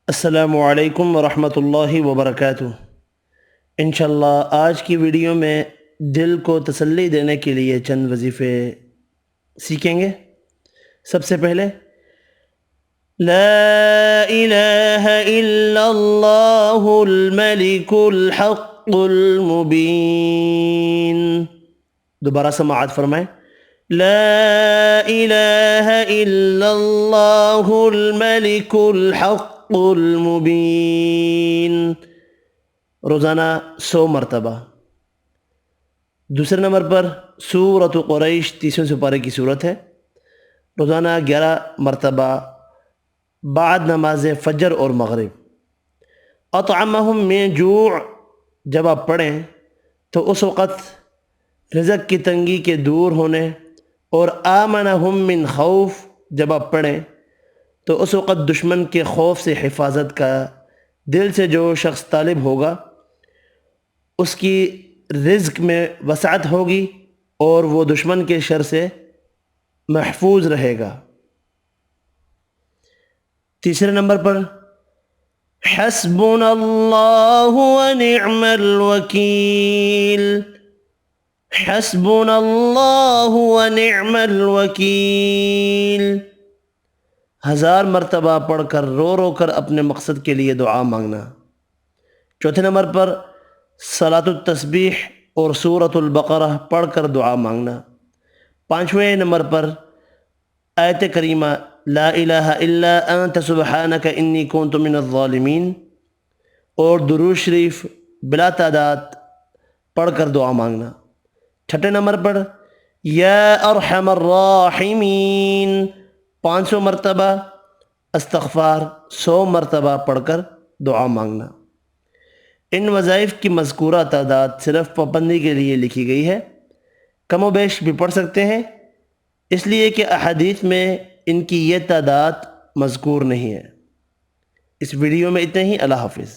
السلام علیکم ورحمۃ اللہ وبرکاتہ۔ انشاءاللہ آج کی ویڈیو میں دل کو تسلی دینے کے لیے چند وظیفے سیکھیں گے۔ سب سے پہلے لا الہ الا اللہ الملک الحق المبین، دوبارہ سماعت فرمائیں۔ لا الہ الا اللہ الملک الحق المبین، روزانہ 100 مرتبہ۔ دوسرے نمبر پر سورۃ قریش 30ویں سپارے کی صورت ہے، روزانہ 11 مرتبہ بعد نماز فجر اور مغرب۔ اطعمہم من جوع جب آپ پڑھیں تو اس وقت رزق کی تنگی کے دور ہونے، اور آمنہم من خوف جب آپ پڑھیں تو اس وقت دشمن کے خوف سے حفاظت کا دل سے جو شخص طالب ہوگا اس کی رزق میں وسعت ہوگی اور وہ دشمن کے شر سے محفوظ رہے گا۔ تیسرے نمبر پر حسبنا اللہ ونعم الوکیل، حسبنا اللہ ونعم الوکیل، 1000 مرتبہ پڑھ کر رو رو کر اپنے مقصد کے لیے دعا مانگنا۔ چوتھے نمبر پر صلاۃ التسبیح اور سورۃ البقرہ پڑھ کر دعا مانگنا۔ 5ویں نمبر پر آیت کریمہ لا الہ الا انت سبحانک انی کنت من الظالمین اور درود شریف بلا تعداد پڑھ کر دعا مانگنا۔ چھٹے نمبر پر یا ارحم الراحمین 500 مرتبہ، استغفار 100 مرتبہ پڑھ کر دعا مانگنا۔ ان وظائف کی مذکورہ تعداد صرف پابندی کے لیے لکھی گئی ہے، کم و بیش بھی پڑھ سکتے ہیں، اس لیے کہ احادیث میں ان کی یہ تعداد مذکور نہیں ہے۔ اس ویڈیو میں اتنے ہی، اللہ حافظ۔